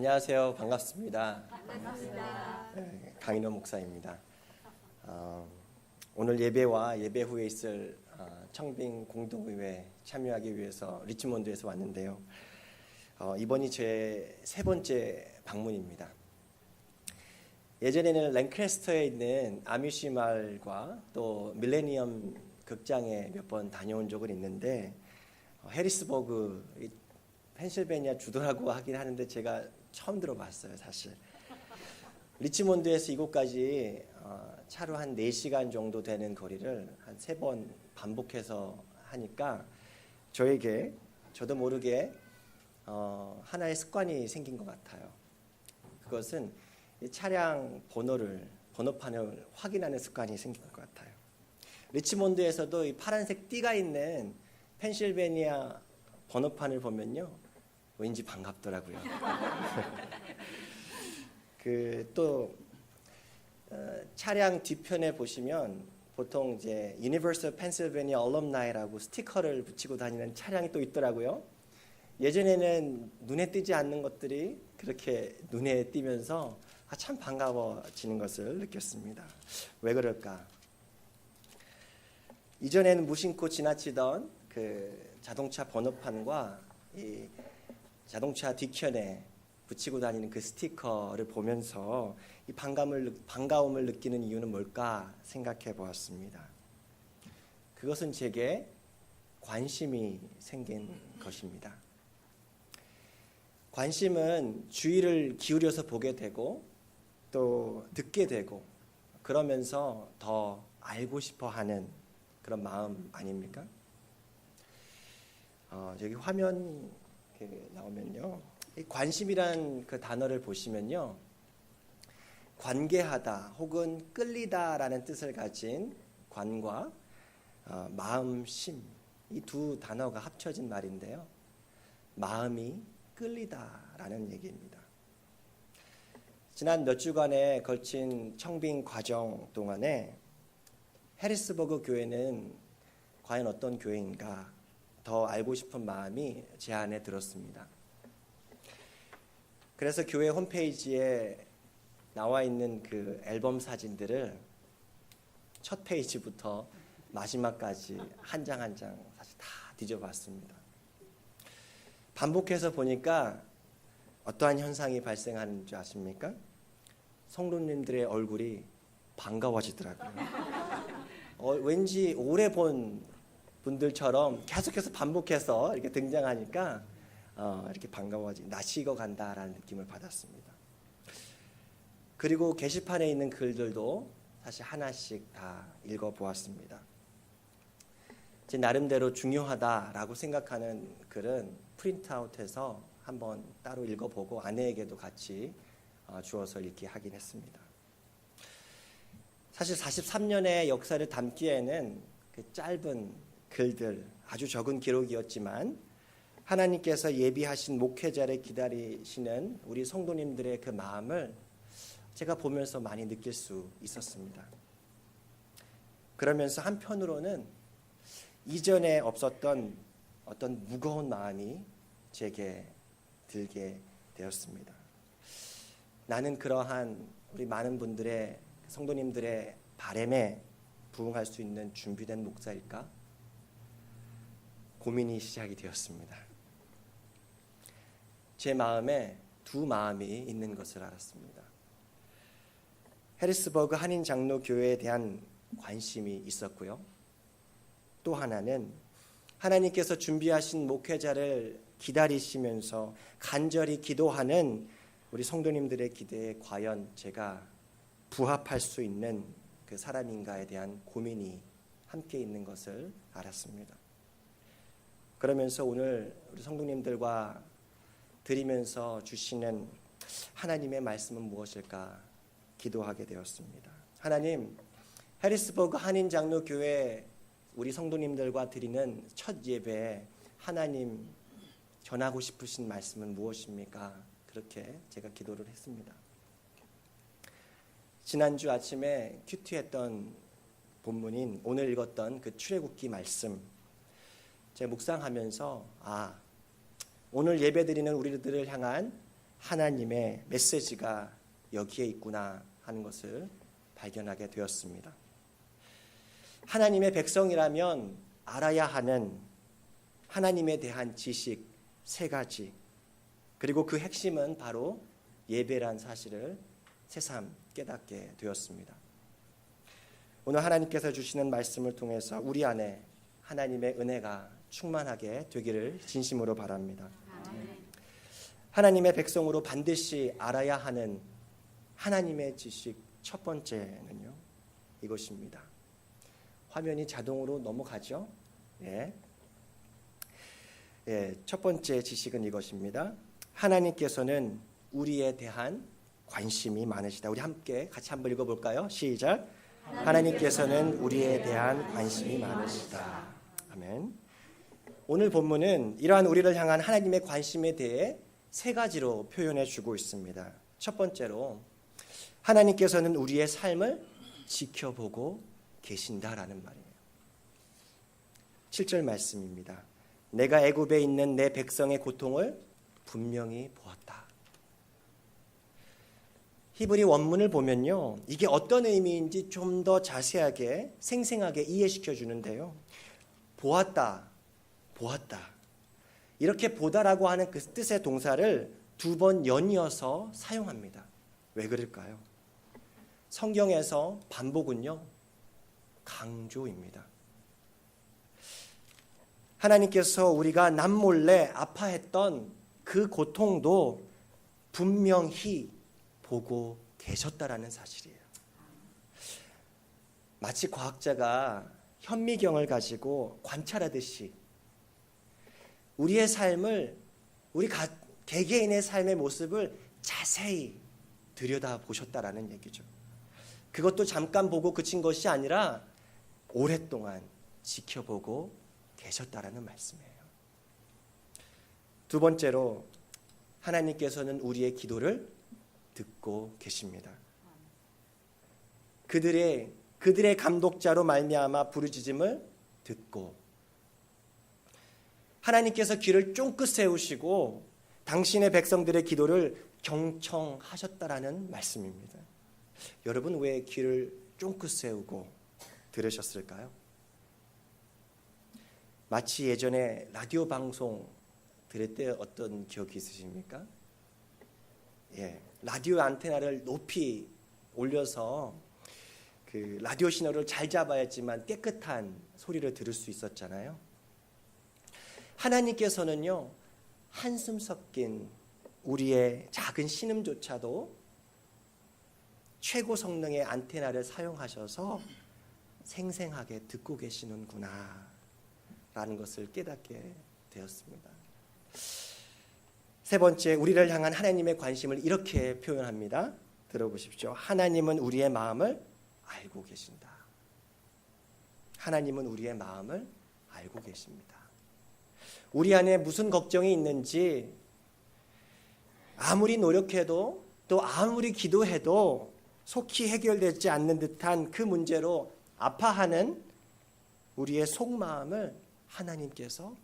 안녕하세요. 반갑습니다. 반갑습니다. 네, 강인호 목사입니다. 오늘 예배와 예배 후에 있을 청빙 공동의회 참여하기 위해서 리치몬드에서 왔는데요. 이번이 제 세 번째 방문입니다. 예전에는 랭캐스터에 있는 아미시 마을과 또 밀레니엄 극장에 몇 번 다녀온 적은 있는데 해리스버그 펜실베니아 주도라고 하긴 하는데 제가 처음 들어봤어요, 사실. 리치몬드에서 이곳까지 차로 한 4시간 정도 되는 거리를 한 3번 반복해서 하니까 저도 모르게 하나의 습관이 생긴 것 같아요. 그것은 이 차량 번호판을 확인하는 습관이 생긴 것 같아요. 리치몬드에서도 이 파란색 띠가 있는 펜실베니아 번호판을 보면요, 왠지 반갑더라고요. 차량 뒤편에 보시면 보통 이제 Universal Pennsylvania Alumni라고 스티커를 붙이고 다니는 차량이 또 있더라고요. 예전에는 눈에 띄지 않는 것들이 그렇게 눈에 띄면서 참 반가워지는 것을 느꼈습니다. 왜 그럴까? 이전에는 무심코 지나치던 그 자동차 번호판과 이 자동차 뒤편에 붙이고 다니는 그 스티커를 보면서 이 반가움을 느끼는 이유는 뭘까 생각해 보았습니다. 그것은 제게 관심이 생긴 것입니다. 관심은 주의를 기울여서 보게 되고 또 듣게 되고 그러면서 더 알고 싶어 하는 그런 마음 아닙니까? 여기 화면 나오면요, 이 관심이란 그 단어를 보시면요, 관계하다 혹은 끌리다라는 뜻을 가진 관과 마음심, 이 두 단어가 합쳐진 말인데요, 마음이 끌리다라는 얘기입니다. 지난 몇 주간에 걸친 청빙 과정 동안에 해리스버그 교회는 과연 어떤 교회인가 더 알고 싶은 마음이 제 안에 들었습니다. 그래서 교회 홈페이지에 나와 있는 그 앨범 사진들을 첫 페이지부터 마지막까지 한 장 한 장 사실 다 뒤져봤습니다. 반복해서 보니까 어떠한 현상이 발생하는 줄 아십니까? 성도님들의 얼굴이 반가워지더라고요. 왠지 오래 본 분들처럼 계속해서 반복해서 이렇게 등장하니까 이렇게 낯이 익어간다라는 느낌을 받았습니다. 그리고 게시판에 있는 글들도 사실 하나씩 다 읽어보았습니다. 제 나름대로 중요하다라고 생각하는 글은 프린트아웃해서 한번 따로 읽어보고 아내에게도 같이 주어서 읽게 하긴 했습니다. 사실 43년의 역사를 담기에는 그 짧은 글들, 아주 적은 기록이었지만 하나님께서 예비하신 목회자를 기다리시는 우리 성도님들의 그 마음을 제가 보면서 많이 느낄 수 있었습니다. 그러면서 한편으로는 이전에 없었던 어떤 무거운 마음이 제게 들게 되었습니다. 나는 그러한 우리 많은 분들의 성도님들의 바람에 부응할 수 있는 준비된 목사일까? 고민이 시작이 되었습니다. 제 마음에 두 마음이 있는 것을 알았습니다. 해리스버그 한인 장로교회에 대한 관심이 있었고요. 또 하나는 하나님께서 준비하신 목회자를 기다리시면서 간절히 기도하는 우리 성도님들의 기대에 과연 제가 부합할 수 있는 그 사람인가에 대한 고민이 함께 있는 것을 알았습니다. 그러면서 오늘 우리 성도님들과 드리면서 주시는 하나님의 말씀은 무엇일까 기도하게 되었습니다. 하나님, 해리스버그 한인 장로교회 우리 성도님들과 드리는 첫 예배에 하나님 전하고 싶으신 말씀은 무엇입니까? 그렇게 제가 기도를 했습니다. 지난주 아침에 큐티했던 본문인 오늘 읽었던 그 출애굽기 말씀, 제가 묵상하면서 오늘 예배드리는 우리들을 향한 하나님의 메시지가 여기에 있구나 하는 것을 발견하게 되었습니다. 하나님의 백성이라면 알아야 하는 하나님에 대한 지식 3가지, 그리고 그 핵심은 바로 예배란 사실을 새삼 깨닫게 되었습니다. 오늘 하나님께서 주시는 말씀을 통해서 우리 안에 하나님의 은혜가 충만하게 되기를 진심으로 바랍니다. 하나님의 백성으로 반드시 알아야 하는 하나님의 지식 첫 번째는요, 이것입니다. 화면이 자동으로 넘어가죠? 첫 번째 지식은 이것입니다. 하나님께서는 우리에 대한 관심이 많으시다. 우리 함께 같이 한번 읽어볼까요? 시작. 하나님께서는 우리에 대한 관심이 많으시다. 아멘. 오늘 본문은 이러한 우리를 향한 하나님의 관심에 대해 3가지로 표현해 주고 있습니다. 첫 번째로 하나님께서는 우리의 삶을 지켜보고 계신다라는 말이에요. 7절 말씀입니다. 내가 애굽에 있는 내 백성의 고통을 분명히 보았다. 히브리 원문을 보면요, 이게 어떤 의미인지 좀 더 자세하게 생생하게 이해시켜 주는데요. 보았다, 보았다. 이렇게 보다라고 하는 그 뜻의 동사를 2번 연이어서 사용합니다. 왜 그럴까요? 성경에서 반복은요, 강조입니다. 하나님께서 우리가 남몰래 아파했던 그 고통도 분명히 보고 계셨다라는 사실이에요. 마치 과학자가 현미경을 가지고 관찰하듯이 우리의 삶을, 우리 개개인의 삶의 모습을 자세히 들여다보셨다라는 얘기죠. 그것도 잠깐 보고 그친 것이 아니라 오랫동안 지켜보고 계셨다라는 말씀이에요. 2번째로 하나님께서는 우리의 기도를 듣고 계십니다. 그들의 감독자로 말미암아 부르짖음을 듣고, 하나님께서 귀를 쫑긋 세우시고 당신의 백성들의 기도를 경청하셨다라는 말씀입니다. 여러분, 왜 귀를 쫑긋 세우고 들으셨을까요? 마치 예전에 라디오 방송 들을 때 어떤 기억이 있으십니까? 라디오 안테나를 높이 올려서 그 라디오 신호를 잘 잡아야지만 깨끗한 소리를 들을 수 있었잖아요. 하나님께서는요, 한숨 섞인 우리의 작은 신음조차도 최고 성능의 안테나를 사용하셔서 생생하게 듣고 계시는구나 라는 것을 깨닫게 되었습니다. 3번째, 우리를 향한 하나님의 관심을 이렇게 표현합니다. 들어보십시오. 하나님은 우리의 마음을 알고 계신다. 하나님은 우리의 마음을 알고 계십니다. 우리 안에 무슨 걱정이 있는지 아무리 노력해도 또 아무리 기도해도 속히 해결되지 않는 듯한 그 문제로 아파하는 우리의 속마음을 하나님께서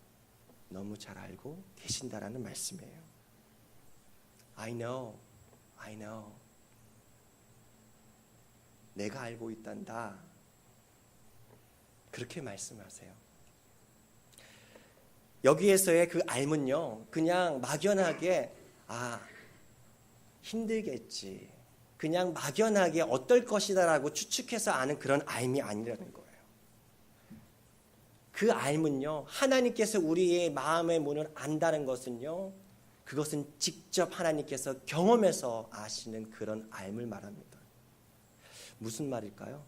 너무 잘 알고 계신다라는 말씀이에요. I know. 내가 알고 있단다. 그렇게 말씀하세요. 여기에서의 그 알문요, 그냥 막연하게 힘들겠지, 그냥 막연하게 어떨 것이다라고 추측해서 아는 그런 알미 아니라는 거예요. 그 알문요, 하나님께서 우리의 마음의 문을 안다는 것은요, 그것은 직접 하나님께서 경험해서 아시는 그런 알을 말합니다. 무슨 말일까요?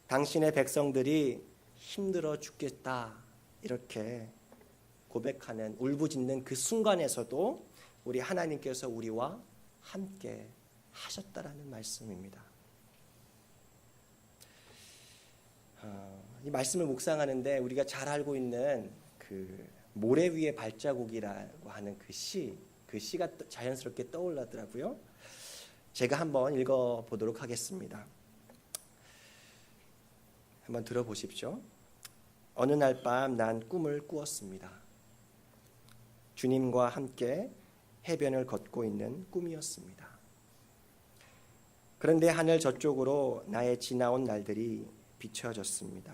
당신의 백성들이 힘들어 죽겠다 이렇게 고백하는, 울부짖는 그 순간에서도 우리 하나님께서 우리와 함께 하셨다라는 말씀입니다. 이 말씀을 묵상하는데 우리가 잘 알고 있는 그 모래 위의 발자국이라고 하는 그 시가 자연스럽게 떠올라더라고요. 제가 한번 읽어보도록 하겠습니다. 한번 들어보십시오. 어느 날 밤 난 꿈을 꾸었습니다. 주님과 함께 해변을 걷고 있는 꿈이었습니다. 그런데 하늘 저쪽으로 나의 지나온 날들이 비춰졌습니다.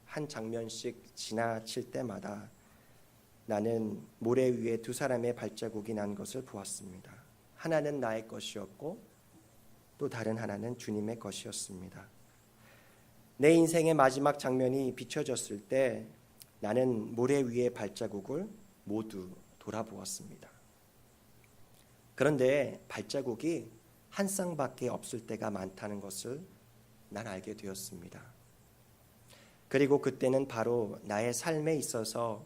한 장면씩 지나칠 때마다 나는 모래 위에 두 사람의 발자국이 난 것을 보았습니다. 하나는 나의 것이었고 또 다른 하나는 주님의 것이었습니다. 내 인생의 마지막 장면이 비춰졌을 때 나는 모래 위의 발자국을 모두 돌아보았습니다. 그런데 발자국이 한 쌍밖에 없을 때가 많다는 것을 난 알게 되었습니다. 그리고 그때는 바로 나의 삶에 있어서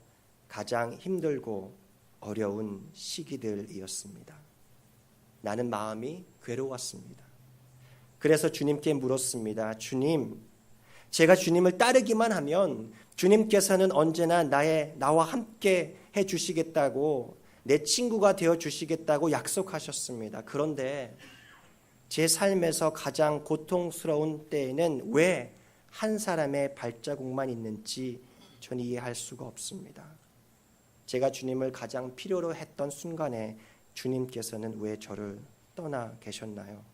가장 힘들고 어려운 시기들이었습니다. 나는 마음이 괴로웠습니다. 그래서 주님께 물었습니다. 주님, 제가 주님을 따르기만 하면 주님께서는 언제나 나와 함께 해 주시겠다고, 내 친구가 되어 주시겠다고 약속하셨습니다. 그런데 제 삶에서 가장 고통스러운 때에는 왜 한 사람의 발자국만 있는지 전 이해할 수가 없습니다. 제가 주님을 가장 필요로 했던 순간에 주님께서는 왜 저를 떠나 계셨나요?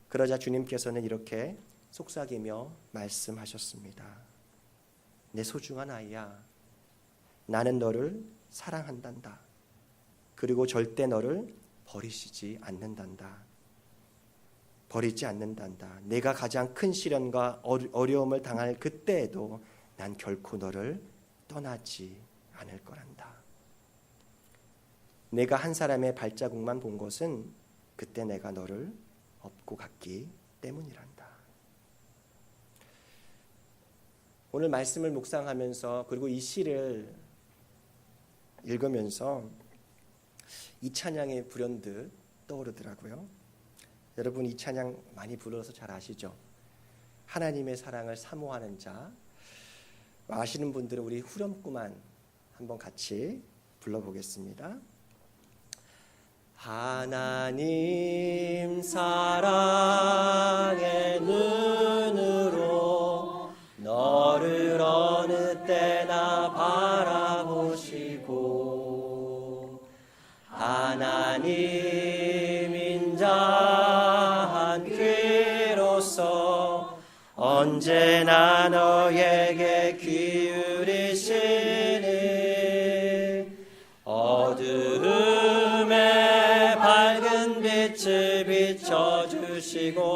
그러자 주님께서는 이렇게 속삭이며 말씀하셨습니다. 내 소중한 아이야, 나는 너를 사랑한단다. 그리고 절대 너를 버리지 않는단다. 내가 가장 큰 시련과 어려움을 당할 그때에도 난 결코 너를 떠나지 않을 거란다. 내가 한 사람의 발자국만 본 것은 그때 내가 너를 업고 갔기 때문이란다. 오늘 말씀을 묵상하면서 그리고 이 시를 읽으면서 이 찬양이 불현듯 떠오르더라고요. 여러분 이 찬양 많이 불러서 잘 아시죠? 하나님의 사랑을 사모하는 자. 아시는 분들은 우리 후렴구만 한번 같이 불러보겠습니다. 하나님 사랑의 눈으로 너를 어느 때나 바라보시고 하나님 인자한 귀로서 언제나 너에게 기울이시니 어두움에 밝은 빛을 비춰주시고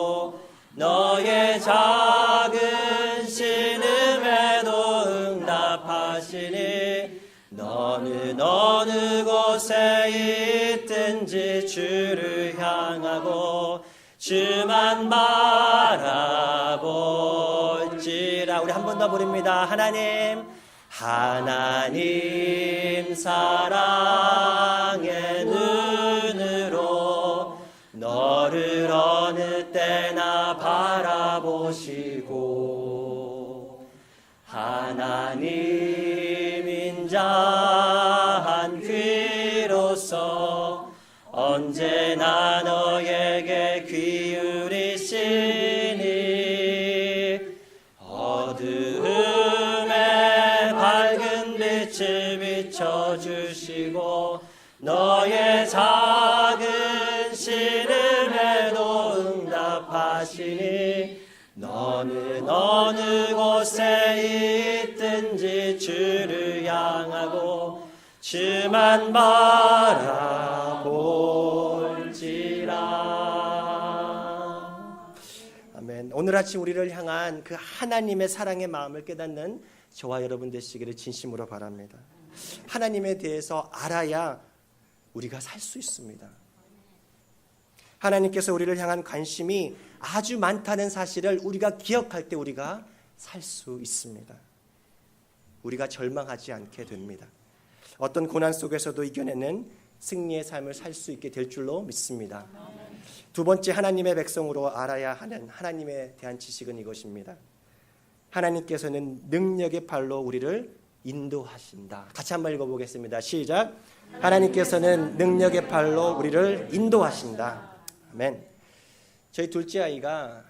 너의 작은 신음에도 응답하시니 너는 어느 곳에 있든지 주를 향하고 주만 바라볼지라. 우리 한 번 더 부릅니다. 하나님 사랑의 눈으로 너를 어느 때나 바라보시고 하나님 인자한 귀로서 언제나 너에게 기울이시니 어두움에 밝은 빛을 비춰주시고 너의 작은 신음에도 응답하시니 너는 어느 곳에 있든지 주를 향하고 주만 바라볼지라. 아멘. 오늘 아침 우리를 향한 그 하나님의 사랑의 마음을 깨닫는 저와 여러분 되시기를 진심으로 바랍니다. 하나님에 대해서 알아야 우리가 살 수 있습니다. 하나님께서 우리를 향한 관심이 아주 많다는 사실을 우리가 기억할 때 우리가 살 수 있습니다. 우리가 절망하지 않게 됩니다. 어떤 고난 속에서도 이겨내는 승리의 삶을 살 수 있게 될 줄로 믿습니다. 두 번째, 하나님의 백성으로 알아야 하는 하나님에 대한 지식은 이것입니다. 하나님께서는 능력의 팔로 우리를 인도하신다. 같이 한번 읽어보겠습니다. 시작. 하나님께서는 능력의 팔로 우리를 인도하신다. 아멘. 저희 둘째 아이가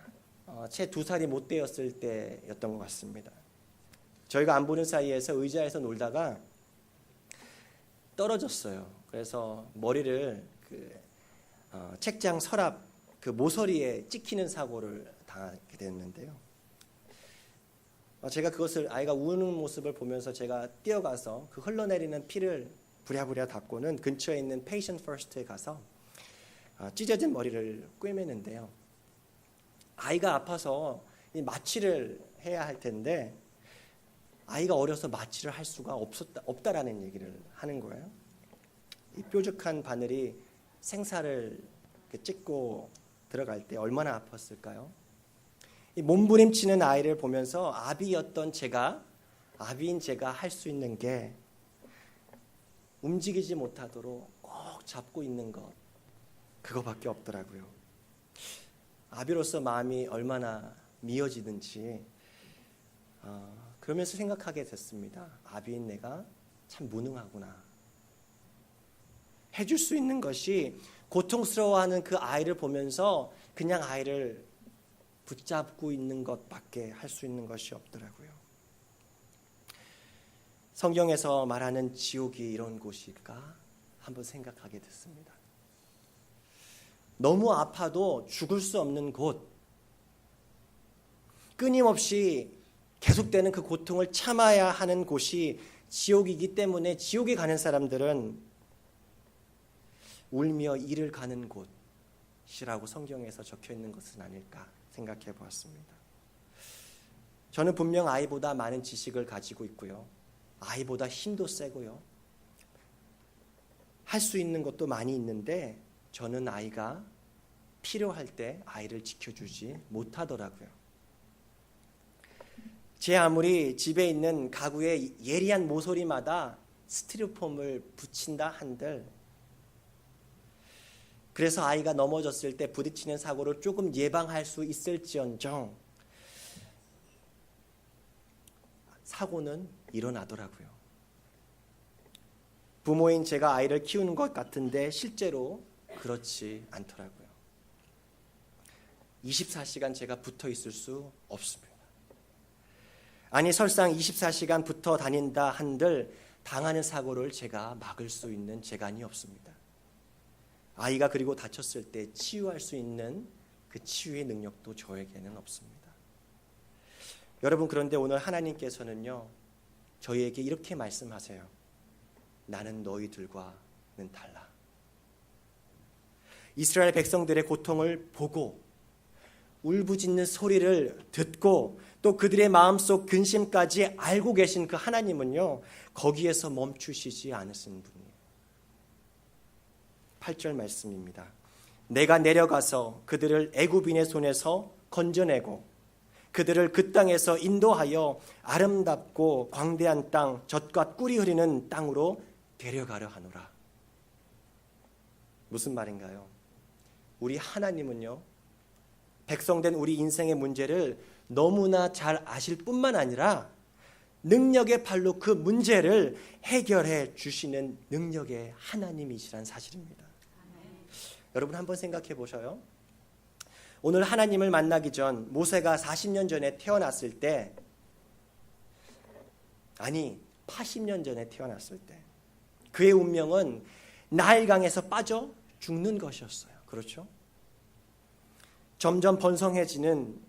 채 2살이 못 되었을 때였던 것 같습니다. 저희가 안 보는 사이에서 의자에서 놀다가 떨어졌어요. 그래서 머리를 책장 서랍 그 모서리에 찍히는 사고를 당하게 됐는데요. 제가 그것을 아이가 우는 모습을 보면서 제가 뛰어가서 그 흘러내리는 피를 부랴부랴 닦고는 근처에 있는 Patient First에 가서 찢어진 머리를 꿰매는데요. 아이가 아파서 이 마취를 해야 할 텐데 아이가 어려서 마취를 할 수가 없다라는 얘기를 하는 거예요. 이 뾰족한 바늘이 생사를 찍고 들어갈 때 얼마나 아팠을까요? 이 몸부림치는 아이를 보면서 아비인 제가 할 수 있는 게 움직이지 못하도록 꼭 잡고 있는 것, 그거밖에 없더라고요. 아비로서 마음이 얼마나 미어지든지 그러면서 생각하게 됐습니다. 아비인 내가 참 무능하구나. 해줄 수 있는 것이 고통스러워하는 그 아이를 보면서 그냥 아이를 붙잡고 있는 것밖에 할 수 있는 것이 없더라고요. 성경에서 말하는 지옥이 이런 곳일까? 한번 생각하게 됐습니다. 너무 아파도 죽을 수 없는 곳, 끊임없이 계속되는 그 고통을 참아야 하는 곳이 지옥이기 때문에 지옥에 가는 사람들은 울며 이를 가는 곳이라고 성경에서 적혀 있는 것은 아닐까 생각해 보았습니다. 저는 분명 아이보다 많은 지식을 가지고 있고요. 아이보다 힘도 세고요. 할 수 있는 것도 많이 있는데 저는 아이가 필요할 때 아이를 지켜주지 못하더라고요. 제 아무리 집에 있는 가구의 예리한 모서리마다 스티로폼을 붙인다 한들 그래서 아이가 넘어졌을 때 부딪히는 사고를 조금 예방할 수 있을지언정 사고는 일어나더라고요. 부모인 제가 아이를 키우는 것 같은데 실제로 그렇지 않더라고요. 24시간 제가 붙어 있을 수 없습니다. 아니 설상 24시간 붙어 다닌다 한들 당하는 사고를 제가 막을 수 있는 재간이 없습니다. 아이가 그리고 다쳤을 때 치유할 수 있는 그 치유의 능력도 저에게는 없습니다. 여러분, 그런데 오늘 하나님께서는요, 저희에게 이렇게 말씀하세요. 나는 너희들과는 달라. 이스라엘 백성들의 고통을 보고 울부짖는 소리를 듣고 또 그들의 마음속 근심까지 알고 계신 그 하나님은요, 거기에서 멈추시지 않으신 분이에요. 8절 말씀입니다. 내가 내려가서 그들을 애굽인의 손에서 건져내고 그들을 그 땅에서 인도하여 아름답고 광대한 땅, 젖과 꿀이 흐르는 땅으로 데려가려 하노라. 무슨 말인가요? 우리 하나님은요, 백성된 우리 인생의 문제를 너무나 잘 아실 뿐만 아니라 능력의 발로 그 문제를 해결해 주시는 능력의 하나님이시란 사실입니다. 여러분 한번 생각해 보셔요. 오늘 하나님을 만나기 전 모세가 40년 전에 태어났을 때, 아니 80년 전에 태어났을 때 그의 운명은 나일강에서 빠져 죽는 것이었어요. 그렇죠? 점점 번성해지는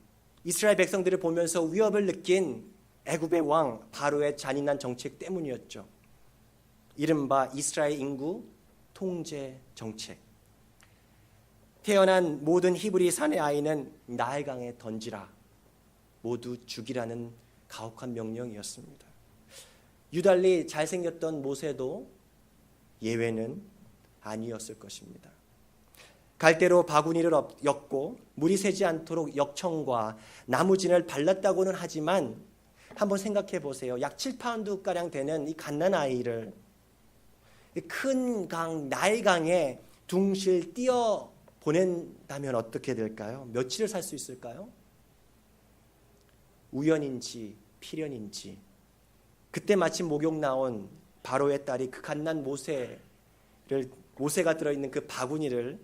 이스라엘 백성들을 보면서 위협을 느낀 애굽의 왕 바로의 잔인한 정책 때문이었죠. 이른바 이스라엘 인구 통제 정책. 태어난 모든 히브리 사내 아이는 나일강에 던지라, 모두 죽이라는 가혹한 명령이었습니다. 유달리 잘생겼던 모세도 예외는 아니었을 것입니다. 갈대로 바구니를 엮고 물이 새지 않도록 역청과 나무진을 발랐다고는 하지만 한번 생각해 보세요. 약 7파운드가량 되는 이 갓난아이를 큰 강 나일강에 둥실 띄어 보낸다면 어떻게 될까요? 며칠을 살 수 있을까요? 우연인지 필연인지 그때 마침 목욕 나온 바로의 딸이 그 갓난 모세가 들어있는 그 바구니를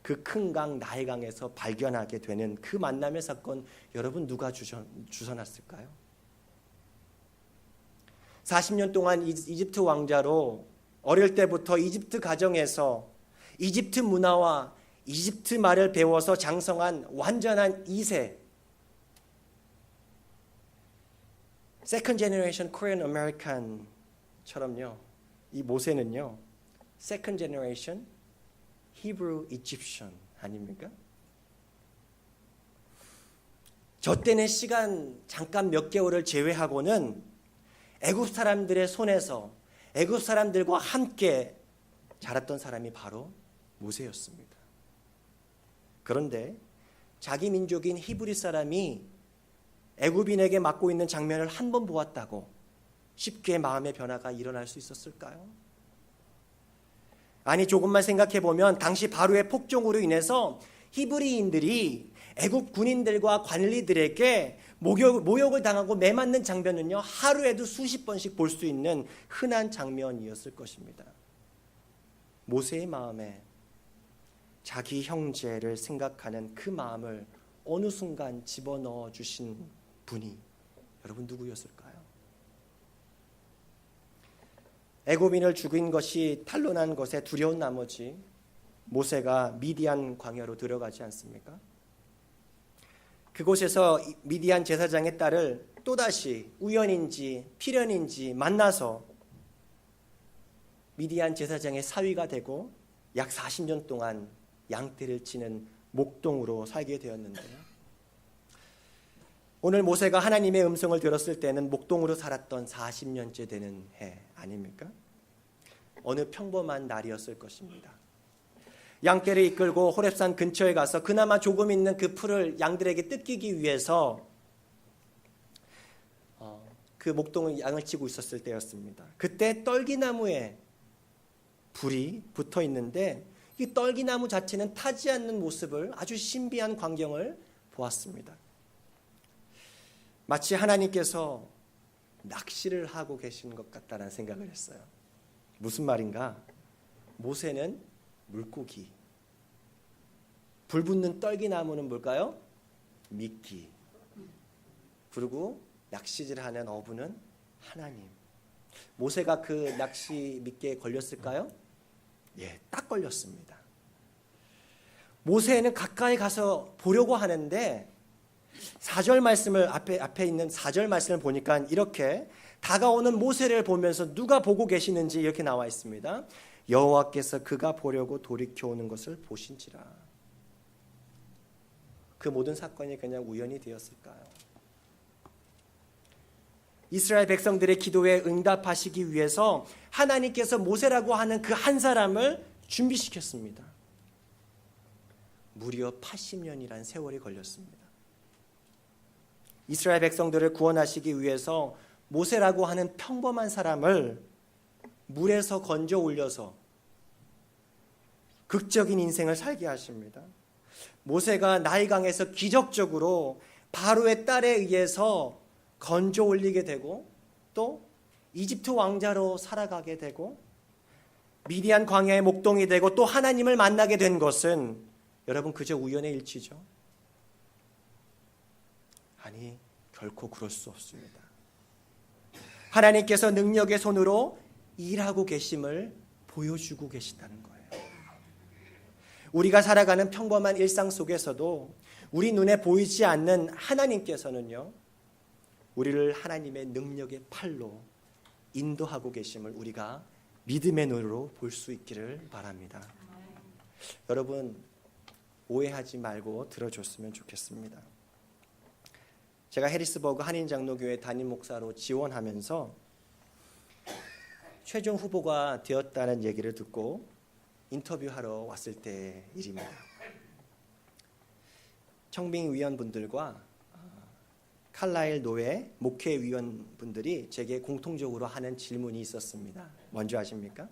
그 큰 강 나일강에서 발견하게 되는 그 만남의 사건, 여러분 누가 주선했을까요? 40년 동안 이집트 왕자로 어릴 때부터 이집트 가정에서 이집트 문화와 이집트 말을 배워서 장성한 완전한 2세 Second Generation Korean American처럼요. 이 모세는요. Second Generation Hebrew Egyptian 아닙니까? 저 때는 시간 잠깐 몇 개월을 제외하고는 애굽 사람들의 손에서 애굽 사람들과 함께 자랐던 사람이 바로 모세였습니다. 그런데 자기 민족인 히브리 사람이 애굽인에게 맡고 있는 장면을 한 번 보았다고 쉽게 마음의 변화가 일어날 수 있었을까요? 아니, 조금만 생각해 보면 당시 바로의 폭정으로 인해서 히브리인들이 애굽 군인들과 관리들에게 모욕을 당하고 매맞는 장면은요, 하루에도 수십 번씩 볼 수 있는 흔한 장면이었을 것입니다. 모세의 마음에 자기 형제를 생각하는 그 마음을 어느 순간 집어넣어 주신 분이 여러분 누구였을까요? 애굽인을 죽인 것이 탄로난 것에 두려운 나머지 모세가 미디안 광야로 들어가지 않습니까? 그곳에서 미디안 제사장의 딸을 또다시 우연인지 필연인지 만나서 미디안 제사장의 사위가 되고 약 40년 동안 양떼를 치는 목동으로 살게 되었는데요. 오늘 모세가 하나님의 음성을 들었을 때는 목동으로 살았던 40년째 되는 해 아닙니까? 어느 평범한 날이었을 것입니다. 양떼를 이끌고 호렙산 근처에 가서 그나마 조금 있는 그 풀을 양들에게 뜯기기 위해서 그 목동을 양을 치고 있었을 때였습니다. 그때 떨기나무에 불이 붙어 있는데 이 떨기나무 자체는 타지 않는 모습을 아주 신비한 광경을 보았습니다. 마치 하나님께서 낚시를 하고 계신 것 같다는 생각을 했어요. 무슨 말인가? 모세는 물고기, 불 붙는 떨기나무는 뭘까요? 미끼, 그리고 낚시질하는 어부는 하나님. 모세가 그 낚시 미끼에 걸렸을까요? 예, 딱 걸렸습니다. 모세는 가까이 가서 보려고 하는데 4절 말씀을 앞에 있는 4절 말씀을 보니까 이렇게 다가오는 모세를 보면서 누가 보고 계시는지 이렇게 나와 있습니다. 여호와께서 그가 보려고 돌이켜 오는 것을 보신지라. 그 모든 사건이 그냥 우연이 되었을까요? 이스라엘 백성들의 기도에 응답하시기 위해서 하나님께서 모세라고 하는 그 한 사람을 준비시켰습니다. 무려 80년이라는 세월이 걸렸습니다. 이스라엘 백성들을 구원하시기 위해서 모세라고 하는 평범한 사람을 물에서 건져 올려서 극적인 인생을 살게 하십니다. 모세가 나일강에서 기적적으로 바로의 딸에 의해서 건져 올리게 되고 또 이집트 왕자로 살아가게 되고 미디안 광야의 목동이 되고 또 하나님을 만나게 된 것은 여러분 그저 우연의 일치죠? 아니, 결코 그럴 수 없습니다. 하나님께서 능력의 손으로 일하고 계심을 보여주고 계신다는 거예요. 우리가 살아가는 평범한 일상 속에서도 우리 눈에 보이지 않는 하나님께서는요, 우리를 하나님의 능력의 팔로 인도하고 계심을 우리가 믿음의 눈으로 볼 수 있기를 바랍니다. 여러분, 오해하지 말고 들어줬으면 좋겠습니다. 제가 해리스버그 한인장로교회 담임 목사로 지원하면서 최종 후보가 되었다는 얘기를 듣고 인터뷰하러 왔을 때의 일입니다. 청빙 위원분들과 칼라일 노회 목회위원분들이 제게 공통적으로 하는 질문이 있었습니다. 뭔지 아십니까?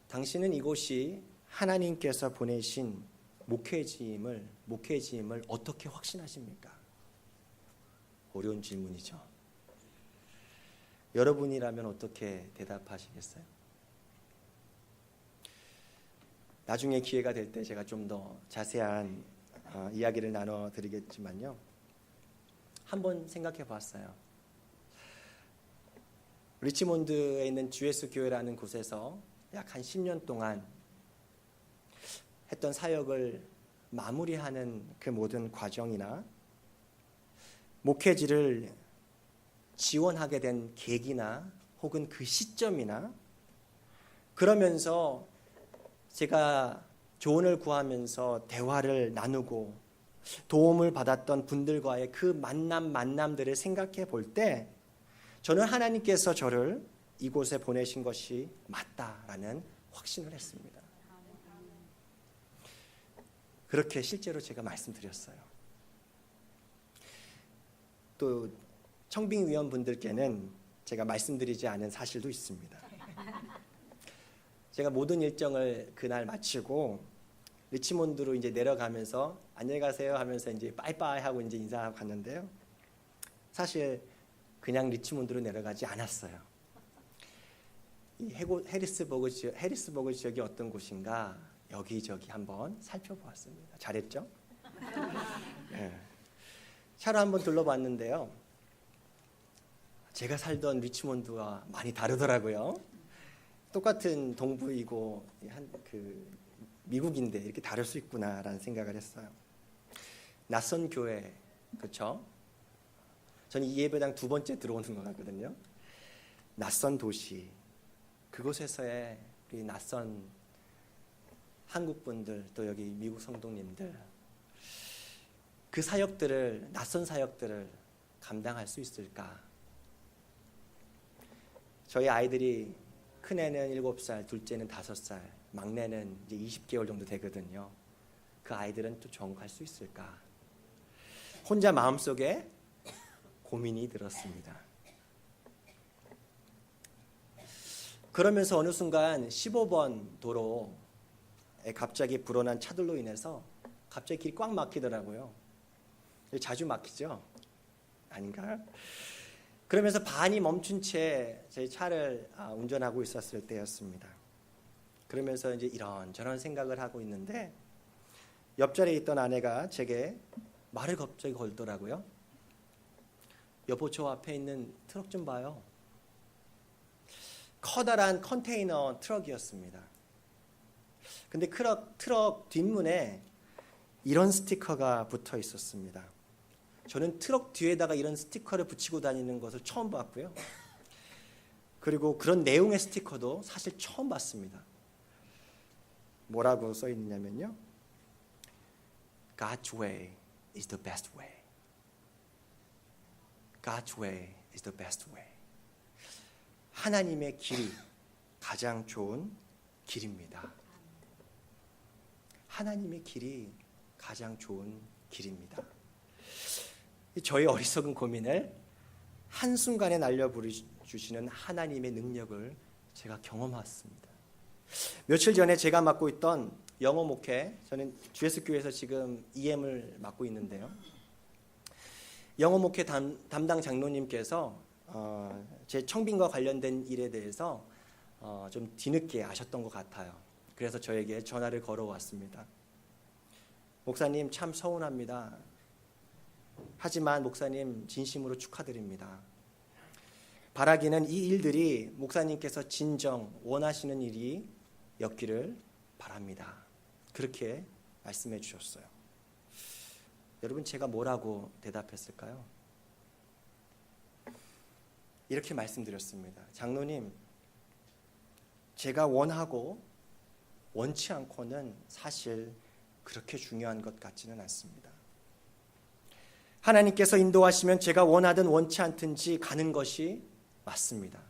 당신은 이곳이 하나님께서 보내신 목회지임을 어떻게 확신하십니까? 어려운 질문이죠. 여러분이라면 어떻게 대답하시겠어요? 나중에 기회가 될 때 제가 좀 더 자세한 이야기를 나눠드리겠지만요. 한번 생각해 봤어요. 리치몬드에 있는 GS 교회라는 곳에서 약 한 10년 동안 했던 사역을 마무리하는 그 모든 과정이나 목회지를 지원하게 된 계기나 혹은 그 시점이나 그러면서 제가 조언을 구하면서 대화를 나누고 도움을 받았던 분들과의 그 만남들을 생각해 볼 때 저는 하나님께서 저를 이곳에 보내신 것이 맞다라는 확신을 했습니다. 그렇게 실제로 제가 말씀드렸어요. 또 청빙위원분들께는 제가 말씀드리지 않은 사실도 있습니다. 제가 모든 일정을 그날 마치고 리치몬드로 이제 내려가면서 안녕히 가세요 하면서 이제 빠이빠이 하고 이제 인사하고 갔는데요. 사실 그냥 리치몬드로 내려가지 않았어요. 이 해리스버그 지역이 어떤 곳인가 여기저기 한번 살펴보았습니다. 잘했죠? 네. 차로 한번 둘러봤는데요. 제가 살던 리치몬드와 많이 다르더라고요. 똑같은 동부이고 미국인데 이렇게 다를 수 있구나라는 생각을 했어요. 낯선 교회, 그렇죠? 저는 이 예배당 두 번째 들어오는 것 같거든요. 낯선 도시, 그곳에서의 우리 낯선 한국 분들, 또 여기 미국 성도님들, 그 사역들을, 낯선 사역들을 감당할 수 있을까? 저희 아이들이 큰애는 7살, 둘째는 5살, 막내는 이제 20개월 정도 되거든요. 그 아이들은 또 정복할 수 있을까? 혼자 마음속에 고민이 들었습니다. 그러면서 어느 순간 15번 도로에 갑자기 불어난 차들로 인해서 갑자기 길이 꽉 막히더라고요. 자주 막히죠? 아닌가요? 그러면서 반이 멈춘 채 제 차를 운전하고 있었을 때였습니다. 그러면서 이제 이런저런 생각을 하고 있는데 옆자리에 있던 아내가 제게 말을 갑자기 걸더라고요. 여보, 저 앞에 있는 트럭 좀 봐요. 커다란 컨테이너 트럭이었습니다. 근데 트럭 뒷문에 이런 스티커가 붙어 있었습니다. 저는 트럭 뒤에다가 이런 스티커를 붙이고 다니는 것을 처음 봤고요. 그리고 그런 내용의 스티커도 사실 처음 봤습니다. 뭐라고 써 있냐면요. God's way is the best way. God's way is the best way. 하나님의 길이 가장 좋은 길입니다. 하나님의 길이 가장 좋은 길입니다. 저의 어리석은 고민을 한순간에 날려부르주시는 하나님의 능력을 제가 경험했습니다. 며칠 전에 제가 맡고 있던 영어 목회, 저는 GS교회에서 지금 EM을 맡고 있는데요. 영어 목회 담당 장로님께서 제 청빙과 관련된 일에 대해서 좀 뒤늦게 아셨던 것 같아요. 그래서 저에게 전화를 걸어왔습니다. 목사님, 참 서운합니다. 하지만 목사님, 진심으로 축하드립니다. 바라기는 이 일들이 목사님께서 진정 원하시는 일이 였기를 바랍니다. 그렇게 말씀해 주셨어요. 여러분, 제가 뭐라고 대답했을까요? 이렇게 말씀드렸습니다. 장로님, 제가 원하고 원치 않고는 사실 그렇게 중요한 것 같지는 않습니다. 하나님께서 인도하시면 제가 원하든 원치 않든지 가는 것이 맞습니다.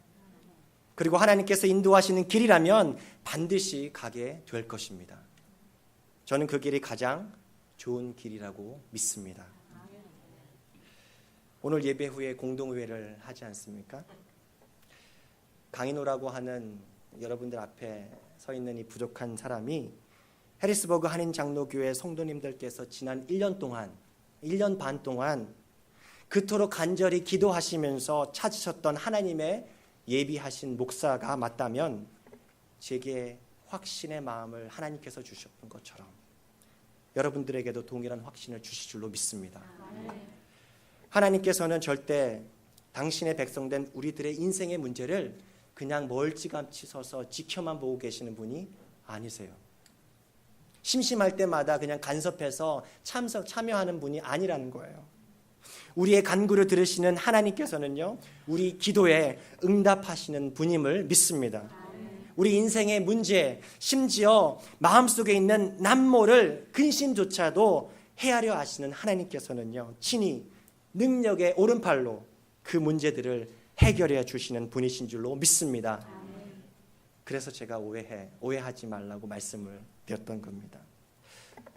그리고 하나님께서 인도하시는 길이라면 반드시 가게 될 것입니다. 저는 그 길이 가장 좋은 길이라고 믿습니다. 오늘 예배 후에 공동의회를 하지 않습니까? 강인호라고 하는 여러분들 앞에 서 있는 이 부족한 사람이 해리스버그 한인 장로교회 성도님들께서 지난 1년 반 동안 그토록 간절히 기도하시면서 찾으셨던 하나님의 예비하신 목사가 맞다면 제게 확신의 마음을 하나님께서 주셨던 것처럼 여러분들에게도 동일한 확신을 주실 줄로 믿습니다. 하나님께서는 절대 당신의 백성된 우리들의 인생의 문제를 그냥 멀찌감치 서서 지켜만 보고 계시는 분이 아니세요. 심심할 때마다 그냥 간섭해서 참여하는 분이 아니라는 거예요. 우리의 간구를 들으시는 하나님께서는요, 우리 기도에 응답하시는 분임을 믿습니다. 우리 인생의 문제, 심지어 마음속에 있는 남모를 근심조차도 헤아려 하시는 하나님께서는요, 친히 능력의 오른팔로 그 문제들을 해결해 주시는 분이신 줄로 믿습니다. 그래서 제가 오해하지 말라고 말씀을 드렸던 겁니다.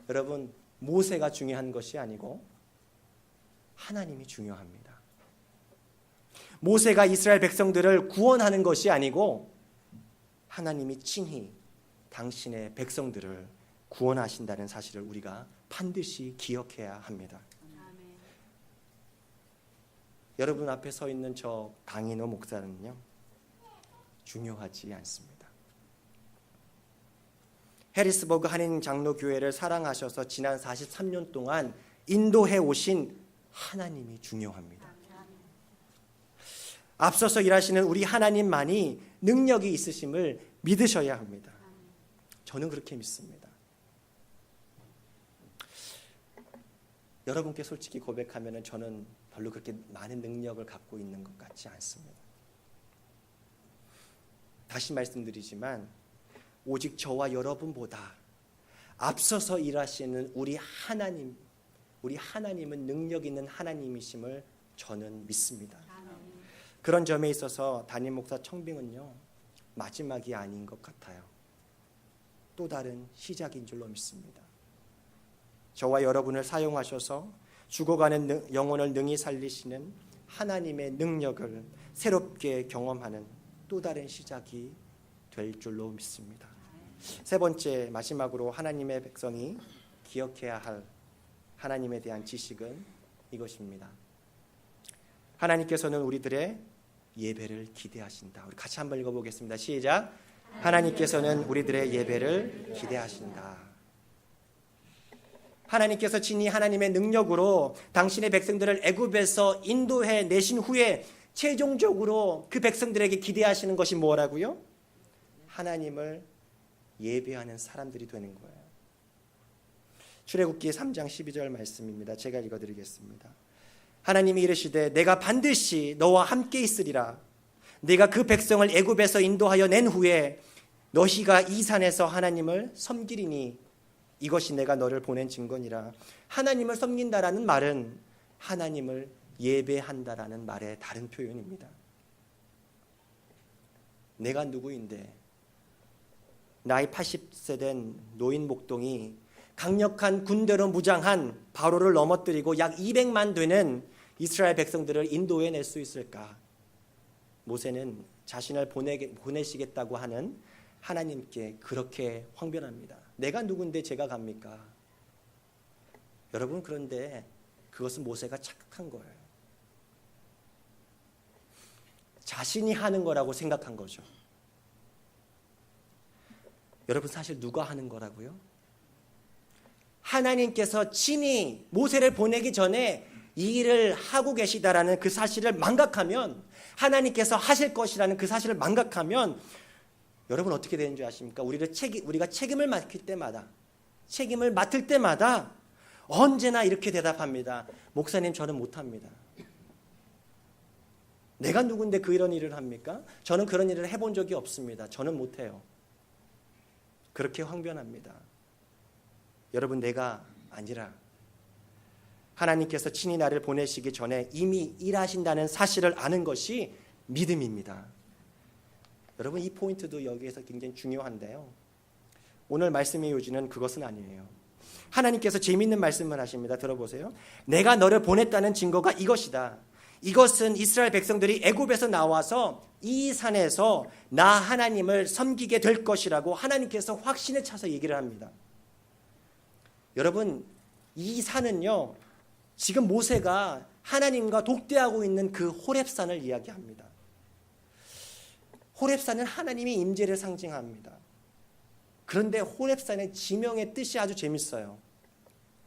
여러분, 모세가 중요한 것이 아니고 하나님이 중요합니다. 모세가 이스라엘 백성들을 구원하는 것이 아니고 하나님이 친히 당신의 백성들을 구원하신다는 사실을 우리가 반드시 기억해야 합니다. 여러분 앞에 서 있는 저 강인호 목사는요, 중요하지 않습니다. 해리스버그 한인 장로교회를 사랑하셔서 지난 43년 동안 인도해 오신 하나님이 중요합니다. 앞서서 일하시는 우리 하나님만이 능력이 있으심을 믿으셔야 합니다. 저는 그렇게 믿습니다. 여러분께 솔직히 고백하면 저는 별로 그렇게 많은 능력을 갖고 있는 것 같지 않습니다. 다시 말씀드리지만 오직 저와 여러분보다 앞서서 일하시는 우리 하나님은 능력 있는 하나님이심을 저는 믿습니다. 그런 점에 있어서 담임 목사 청빙은요, 마지막이 아닌 것 같아요. 또 다른 시작인 줄로 믿습니다. 저와 여러분을 사용하셔서 죽어가는 영혼을 능히 살리시는 하나님의 능력을 새롭게 경험하는 또 다른 시작이 될 줄로 믿습니다. 세 번째, 마지막으로 하나님의 백성이 기억해야 할 하나님에 대한 지식은 이것입니다. 하나님께서는 우리들의 예배를 기대하신다. 우리 같이 한번 읽어보겠습니다. 시작. 하나님께서는 우리들의 예배를 기대하신다. 하나님께서 친히 하나님의 능력으로 당신의 백성들을 애굽에서 인도해 내신 후에 최종적으로 그 백성들에게 기대하시는 것이 뭐라고요? 하나님을 예배하는 사람들이 되는 거예요. 출애굽기 3장 12절 말씀입니다. 제가 읽어드리겠습니다. 하나님이 이르시되 내가 반드시 너와 함께 있으리라. 내가 그 백성을 애굽에서 인도하여 낸 후에 너희가 이 산에서 하나님을 섬기리니 이것이 내가 너를 보낸 증거니라. 하나님을 섬긴다라는 말은 하나님을 예배한다라는 말의 다른 표현입니다. 내가 누구인데 나이 80세 된 노인 목동이 강력한 군대로 무장한 바로를 넘어뜨리고 약 200만 되는 이스라엘 백성들을 인도해 낼 수 있을까? 모세는 자신을 보내시겠다고 하는 하나님께 그렇게 황변합니다. 내가 누군데 제가 갑니까? 여러분, 그런데 그것은 모세가 착각한 거예요. 자신이 하는 거라고 생각한 거죠. 여러분, 사실 누가 하는 거라고요? 하나님께서 친히 모세를 보내기 전에 이 일을 하고 계시다라는 그 사실을 망각하면, 하나님께서 하실 것이라는 그 사실을 망각하면 여러분 어떻게 되는 줄 아십니까? 우리가 책임을 맡을 때마다 언제나 이렇게 대답합니다. 목사님, 저는 못합니다. 내가 누군데 이런 일을 합니까? 저는 그런 일을 해본 적이 없습니다. 저는 못해요. 그렇게 황변합니다. 여러분, 내가 아니라 하나님께서 친히 나를 보내시기 전에 이미 일하신다는 사실을 아는 것이 믿음입니다. 여러분, 이 포인트도 여기에서 굉장히 중요한데요. 오늘 말씀의 요지는 그것은 아니에요. 하나님께서 재미있는 말씀을 하십니다. 들어보세요. 내가 너를 보냈다는 증거가 이것이다. 이것은 이스라엘 백성들이 애굽에서 나와서 이 산에서 나 하나님을 섬기게 될 것이라고 하나님께서 확신에 차서 얘기를 합니다. 여러분, 이 산은요, 지금 모세가 하나님과 독대하고 있는 그 호렙산을 이야기합니다. 호렙산은 하나님의 임재를 상징합니다. 그런데 호렙산의 지명의 뜻이 아주 재밌어요.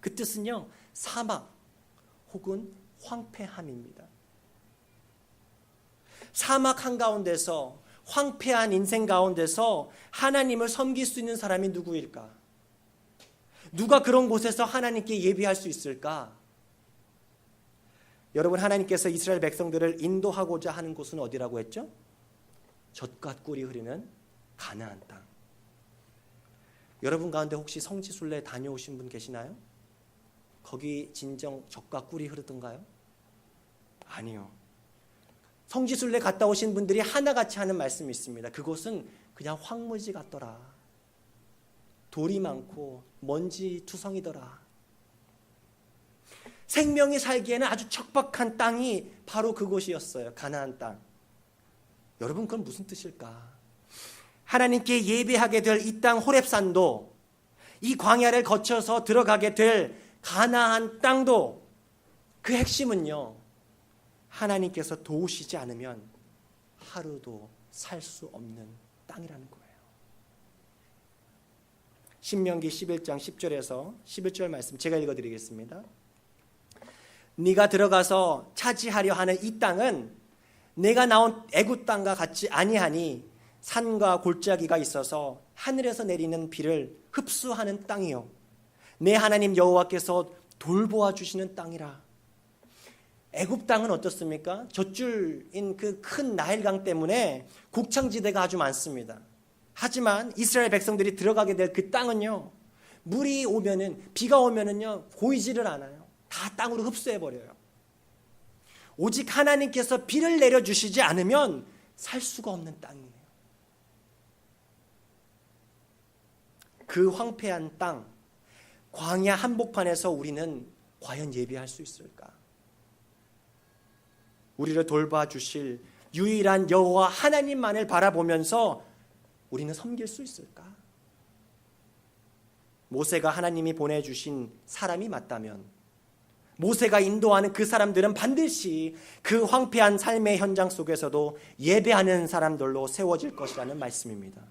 그 뜻은요, 사막 혹은 황폐함입니다. 사막 한가운데서 황폐한 인생 가운데서 하나님을 섬길 수 있는 사람이 누구일까? 누가 그런 곳에서 하나님께 예배할 수 있을까? 여러분, 하나님께서 이스라엘 백성들을 인도하고자 하는 곳은 어디라고 했죠? 젖과 꿀이 흐르는 가나안 땅. 여러분 가운데 혹시 성지순례 다녀오신 분 계시나요? 거기 진정 젖과 꿀이 흐르던가요? 아니요. 성지순례 갔다 오신 분들이 하나같이 하는 말씀이 있습니다. 그곳은 그냥 황무지 같더라. 돌이 많고 먼지 투성이더라. 생명이 살기에는 아주 척박한 땅이 바로 그곳이었어요. 가나안 땅. 여러분, 그건 무슨 뜻일까? 하나님께 예배하게 될 이 땅 호렙산도, 이 광야를 거쳐서 들어가게 될 가나안 땅도, 그 핵심은요, 하나님께서 도우시지 않으면 하루도 살 수 없는 땅이라는 거예요. 신명기 11장 10절에서 11절 말씀 제가 읽어드리겠습니다. 네가 들어가서 차지하려 하는 이 땅은 내가 나온 애굽 땅과 같지 아니하니 산과 골짜기가 있어서 하늘에서 내리는 비를 흡수하는 땅이요, 내 하나님 여호와께서 돌보아 주시는 땅이라. 애굽 땅은 어떻습니까? 젖줄인 그 큰 나일강 때문에 곡창지대가 아주 많습니다. 하지만 이스라엘 백성들이 들어가게 될 그 땅은요, 물이 오면은, 비가 오면은요, 보이지를 않아요. 다 땅으로 흡수해 버려요. 오직 하나님께서 비를 내려주시지 않으면 살 수가 없는 땅이에요. 그 황폐한 땅, 광야 한복판에서 우리는 과연 예배할 수 있을까? 우리를 돌봐 주실 유일한 여호와 하나님만을 바라보면서 우리는 섬길 수 있을까? 모세가 하나님이 보내주신 사람이 맞다면, 모세가 인도하는 그 사람들은 반드시 그 황폐한 삶의 현장 속에서도 예배하는 사람들로 세워질 것이라는 말씀입니다.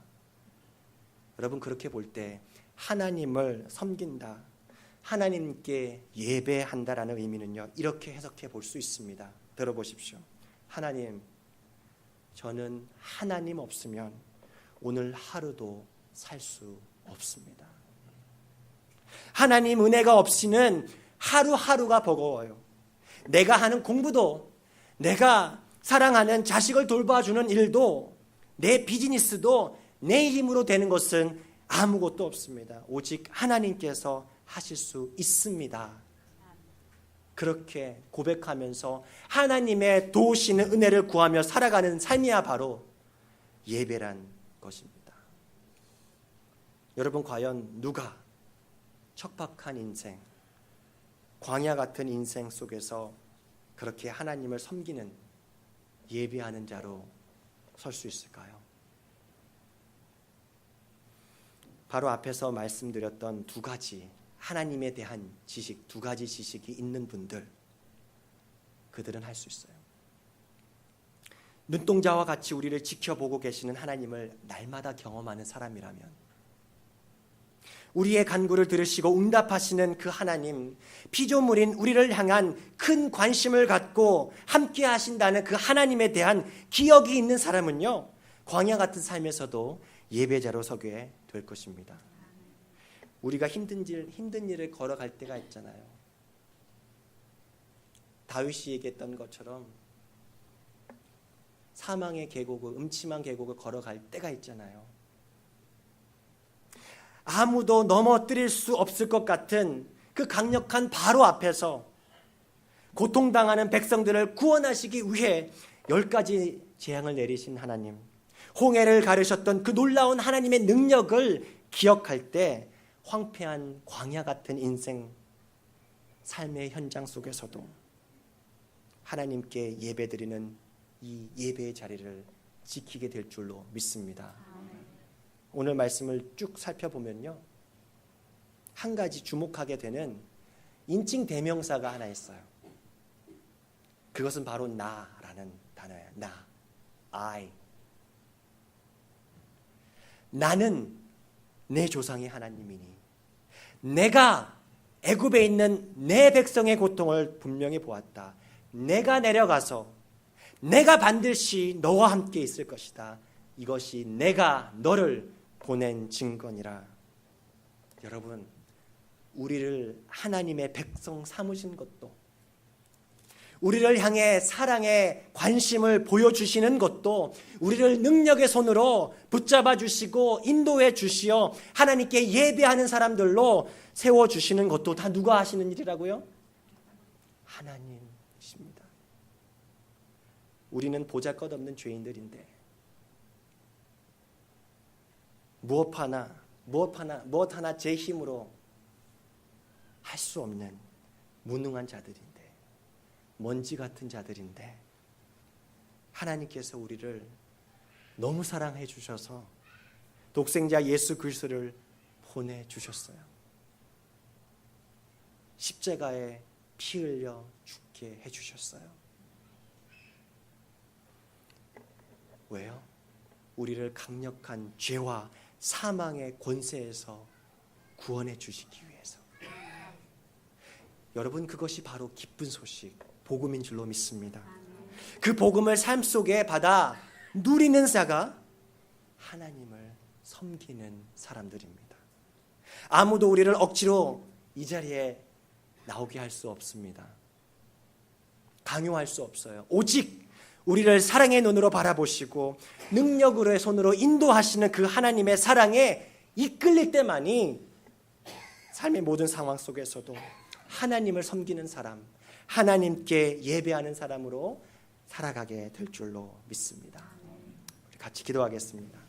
여러분, 그렇게 볼 때 하나님을 섬긴다, 하나님께 예배한다라는 의미는요, 이렇게 해석해 볼 수 있습니다. 들어보십시오. 하나님, 저는 하나님 없으면 오늘 하루도 살 수 없습니다. 하나님 은혜가 없이는 하루하루가 버거워요. 내가 하는 공부도, 내가 사랑하는 자식을 돌봐주는 일도, 내 비즈니스도 내 힘으로 되는 것은 아무것도 없습니다. 오직 하나님께서 하실 수 있습니다. 그렇게 고백하면서 하나님의 도우시는 은혜를 구하며 살아가는 삶이야 바로 예배란 것입니다. 여러분, 과연 누가 척박한 인생, 광야 같은 인생 속에서 그렇게 하나님을 섬기는, 예배하는 자로 설 수 있을까요? 바로 앞에서 말씀드렸던 두 가지, 하나님에 대한 지식, 두 가지 지식이 있는 분들, 그들은 할 수 있어요. 눈동자와 같이 우리를 지켜보고 계시는 하나님을 날마다 경험하는 사람이라면, 우리의 간구를 들으시고 응답하시는 그 하나님, 피조물인 우리를 향한 큰 관심을 갖고 함께 하신다는 그 하나님에 대한 기억이 있는 사람은요, 광야 같은 삶에서도 예배자로 서게 될 것입니다. 우리가 힘든 일을 걸어갈 때가 있잖아요. 다윗이 얘기했던 것처럼 사망의 계곡을, 음침한 계곡을 걸어갈 때가 있잖아요. 아무도 넘어뜨릴 수 없을 것 같은 그 강력한 바로 앞에서 고통당하는 백성들을 구원하시기 위해 10가지 재앙을 내리신 하나님, 홍해를 가르셨던 그 놀라운 하나님의 능력을 기억할 때 황폐한 광야 같은 인생, 삶의 현장 속에서도 하나님께 예배드리는 이 예배의 자리를 지키게 될 줄로 믿습니다. 오늘 말씀을 쭉 살펴보면요, 한 가지 주목하게 되는 인칭 대명사가 하나 있어요. 그것은 바로 나라는 단어예요. 나, I. 나는 내 조상의 하나님이니 내가 애굽에 있는 내 백성의 고통을 분명히 보았다. 내가 내려가서 내가 반드시 너와 함께 있을 것이다. 이것이 내가 너를 보낸 증거니라. 여러분, 우리를 하나님의 백성 삼으신 것도, 우리를 향해 사랑의 관심을 보여주시는 것도, 우리를 능력의 손으로 붙잡아 주시고 인도해 주시어 하나님께 예배하는 사람들로 세워주시는 것도 다 누가 하시는 일이라고요? 하나님이십니다. 우리는 보잘것없는 죄인들인데 무엇 하나 제 힘으로 할 수 없는 무능한 자들인데, 먼지 같은 자들인데, 하나님께서 우리를 너무 사랑해 주셔서 독생자 예수 그리스도를 보내주셨어요. 십자가에 피 흘려 죽게 해주셨어요. 왜요? 우리를 강력한 죄와 사망의 권세에서 구원해 주시기 위해서. 여러분, 그것이 바로 기쁜 소식, 복음인 줄로 믿습니다. 그 복음을 삶 속에 받아 누리는 자가 하나님을 섬기는 사람들입니다. 아무도 우리를 억지로 이 자리에 나오게 할 수 없습니다. 강요할 수 없어요. 오직 우리를 사랑의 눈으로 바라보시고 능력으로의 손으로 인도하시는 그 하나님의 사랑에 이끌릴 때만이 삶의 모든 상황 속에서도 하나님을 섬기는 사람, 하나님께 예배하는 사람으로 살아가게 될 줄로 믿습니다. 우리 같이 기도하겠습니다.